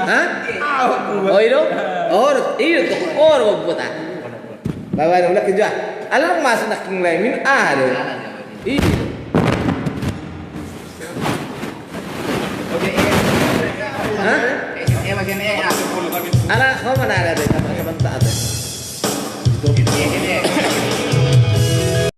Hah? Oh itu? Oh itu buat ah. Bawa udah kerja. Alam masuk nak lain min ada. Ini. Hah? Ala kau mana ada deh teman-teman tak ada.